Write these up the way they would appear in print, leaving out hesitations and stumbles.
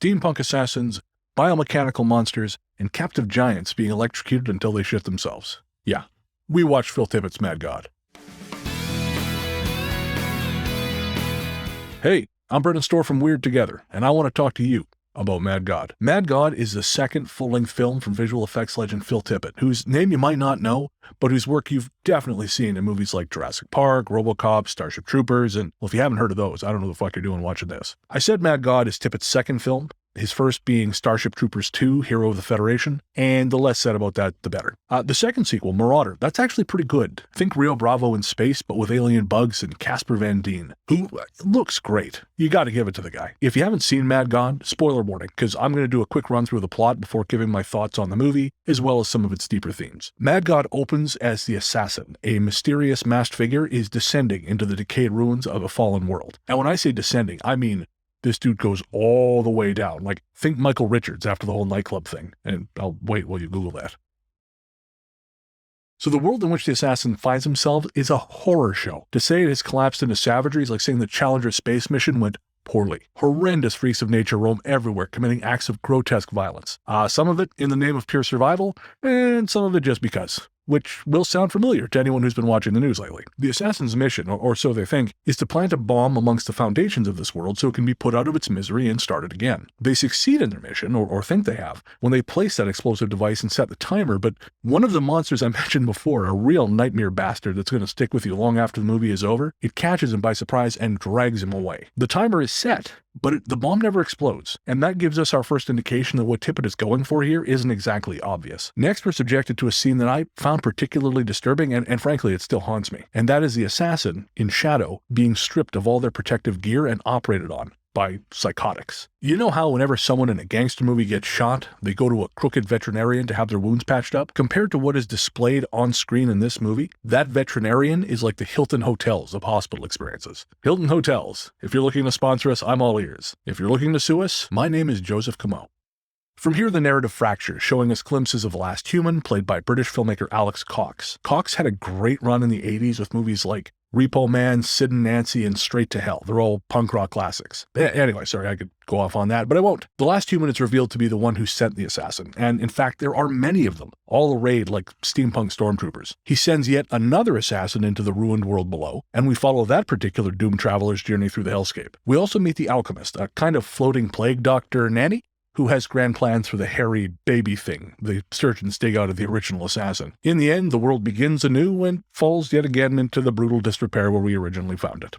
steampunk assassins, biomechanical monsters, and captive giants being electrocuted until they shit themselves. Yeah, we watched Phil Tippett's Mad God. Hey, I'm Brennan Storr from Weird Together, and I want to talk to you about Mad God. Mad God is the second full-length film from visual effects legend Phil Tippett, whose name you might not know, but whose work you've definitely seen in movies like Jurassic Park, RoboCop, Starship Troopers, and, well, if you haven't heard of those, I don't know the fuck you're doing watching this. I said Mad God is Tippett's second film, his first being Starship Troopers 2, Hero of the Federation, and the less said about that, the better. The second sequel, Marauder, that's actually pretty good. Think Rio Bravo in space, but with alien bugs and Casper Van Dien, who looks great. You gotta give it to the guy. If you haven't seen Mad God, spoiler warning, because I'm gonna do a quick run through the plot before giving my thoughts on the movie, as well as some of its deeper themes. Mad God opens as the assassin, a mysterious masked figure, is descending into the decayed ruins of a fallen world. And when I say descending, I mean this dude goes all the way down. Like, think Michael Richards after the whole nightclub thing. And I'll wait while you Google that. So the world in which the assassin finds himself is a horror show. To say it has collapsed into savagery is like saying the Challenger space mission went poorly. Horrendous freaks of nature roam everywhere, committing acts of grotesque violence. Some of it in the name of pure survival, and some of it just because, which will sound familiar to anyone who's been watching the news lately. The assassin's mission, or so they think, is to plant a bomb amongst the foundations of this world so it can be put out of its misery and started again. They succeed in their mission, or think they have, when they place that explosive device and set the timer, but one of the monsters I mentioned before, a real nightmare bastard that's going to stick with you long after the movie is over, it catches him by surprise and drags him away. The timer is set, but the bomb never explodes, and that gives us our first indication that what Tippett is going for here isn't exactly obvious. Next, we're subjected to a scene that I found particularly disturbing, and frankly, it still haunts me. And that is the assassin, in shadow, being stripped of all their protective gear and operated on by psychotics. You know how whenever someone in a gangster movie gets shot, they go to a crooked veterinarian to have their wounds patched up? Compared to what is displayed on screen in this movie, that veterinarian is like the Hilton Hotels of hospital experiences. Hilton Hotels, if you're looking to sponsor us, I'm all ears. If you're looking to sue us, my name is Joseph Comeau. From here, the narrative fractures, showing us glimpses of Last Human, played by British filmmaker Alex Cox. Cox had a great run in the 80s with movies like Repo Man, Sid and Nancy, and Straight to Hell. They're all punk rock classics. Anyway, sorry, I could go off on that, but I won't. The Last Human is revealed to be the one who sent the assassin, and in fact, there are many of them, all arrayed like steampunk stormtroopers. He sends yet another assassin into the ruined world below, and we follow that particular doomed traveler's journey through the hellscape. We also meet the alchemist, a kind of floating plague doctor nanny, who has grand plans for the hairy baby thing the surgeons dig out of the original assassin. In the end, the world begins anew and falls yet again into the brutal disrepair where we originally found it.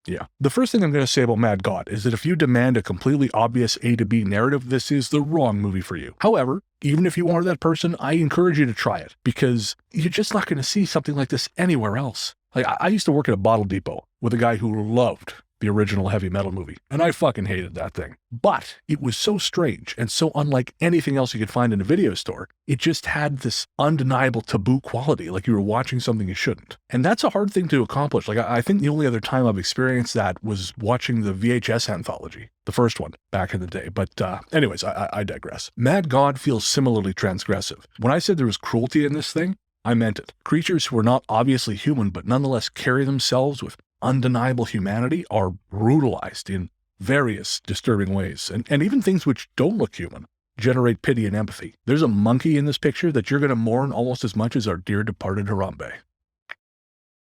Yeah. The first thing I'm going to say about Mad God is that if you demand a completely obvious A to B narrative, this is the wrong movie for you. However, even if you are that person, I encourage you to try it, because you're just not going to see something like this anywhere else. Like, I used to work at a bottle depot with a guy who loved the original heavy metal movie, and I fucking hated that thing. But it was so strange and so unlike anything else you could find in a video store. It just had this undeniable taboo quality, like you were watching something you shouldn't. And that's a hard thing to accomplish. Like, I think the only other time I've experienced that was watching the VHS anthology, the first one, back in the day. But anyways, I digress. Mad God feels similarly transgressive. When I said there was cruelty in this thing, I meant it. Creatures who are not obviously human, but nonetheless carry themselves with undeniable humanity, are brutalized in various disturbing ways, and even things which don't look human generate pity and empathy. There's a monkey in this picture that you're going to mourn almost as much as our dear departed Harambe.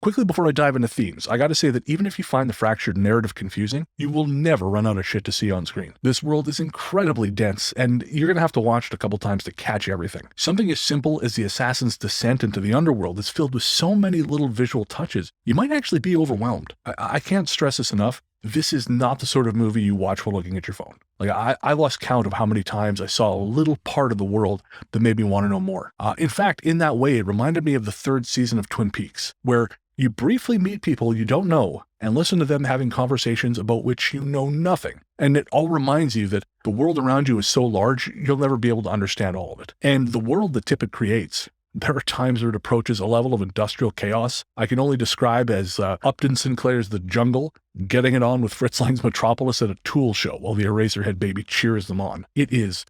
Quickly before I dive into themes, I gotta say that even if you find the fractured narrative confusing, you will never run out of shit to see on screen. This world is incredibly dense, and you're gonna have to watch it a couple times to catch everything. Something as simple as the assassin's descent into the underworld is filled with so many little visual touches, you might actually be overwhelmed. I can't stress this enough. This is not the sort of movie you watch while looking at your phone. Like, I lost count of how many times I saw a little part of the world that made me want to know more. In fact, in that way, it reminded me of the third season of Twin Peaks, where you briefly meet people you don't know and listen to them having conversations about which you know nothing. And it all reminds you that the world around you is so large, you'll never be able to understand all of it. And the world that Tippett creates, there are times where it approaches a level of industrial chaos I can only describe as Upton Sinclair's The Jungle, getting it on with Fritz Lang's Metropolis at a Tool show while the Eraserhead baby cheers them on. It is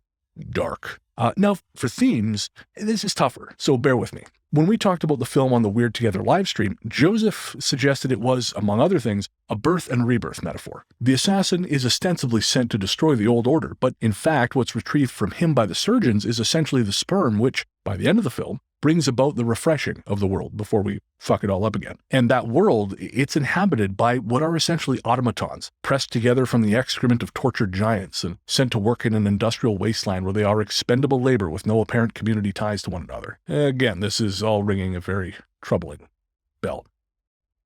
dark. Now, for themes, this is tougher, so bear with me. When we talked about the film on the Weird Together livestream, Joseph suggested it was, among other things, a birth and rebirth metaphor. The assassin is ostensibly sent to destroy the old order, but in fact what's retrieved from him by the surgeons is essentially the sperm which, by the end of the film, brings about the refreshing of the world before we fuck it all up again. And that world, it's inhabited by what are essentially automatons, pressed together from the excrement of tortured giants and sent to work in an industrial wasteland where they are expendable labor with no apparent community ties to one another. Again, this is all ringing a very troubling bell.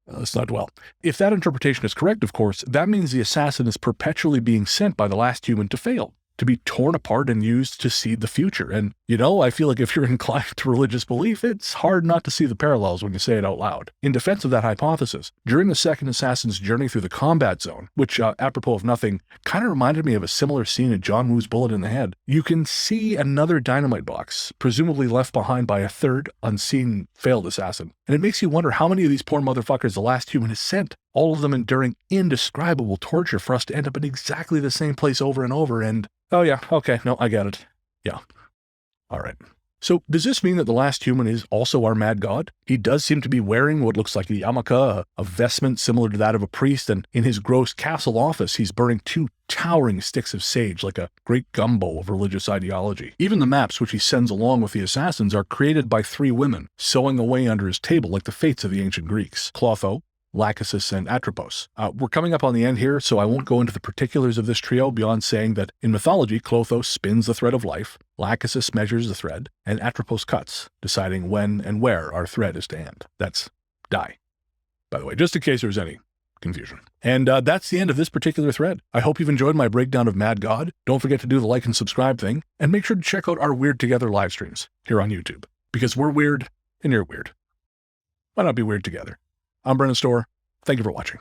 Let's not dwell. If that interpretation is correct, of course, that means the assassin is perpetually being sent by the last human to fail, to be torn apart and used to seed the future. And, I feel like if you're inclined to religious belief, it's hard not to see the parallels when you say it out loud. In defense of that hypothesis, during the second assassin's journey through the combat zone, which, apropos of nothing, kind of reminded me of a similar scene in John Woo's Bullet in the Head, you can see another dynamite box, presumably left behind by a third, unseen, failed assassin. And it makes you wonder how many of these poor motherfuckers the last human has sent, all of them enduring indescribable torture for us to end up in exactly the same place over and over, and oh yeah, okay, no, I get it. Yeah. All right. So does this mean that the last human is also our mad god? He does seem to be wearing what looks like a yarmulke, a vestment similar to that of a priest, and in his gross castle office, he's burning 2 towering sticks of sage like a great gumbo of religious ideology. Even the maps which he sends along with the assassins are created by 3 women, sewing away under his table like the fates of the ancient Greeks. Clotho, Lachesis, and Atropos. We're coming up on the end here, so I won't go into the particulars of this trio beyond saying that in mythology, Clotho spins the thread of life, Lachesis measures the thread, and Atropos cuts, deciding when and where our thread is to end. That's die, by the way, just in case there's any confusion. And that's the end of this particular thread. I hope you've enjoyed my breakdown of Mad God. Don't forget to do the like and subscribe thing, and make sure to check out our Weird Together live streams here on YouTube, because we're weird and you're weird. Why not be weird together? I'm Brennan Storr. Thank you for watching.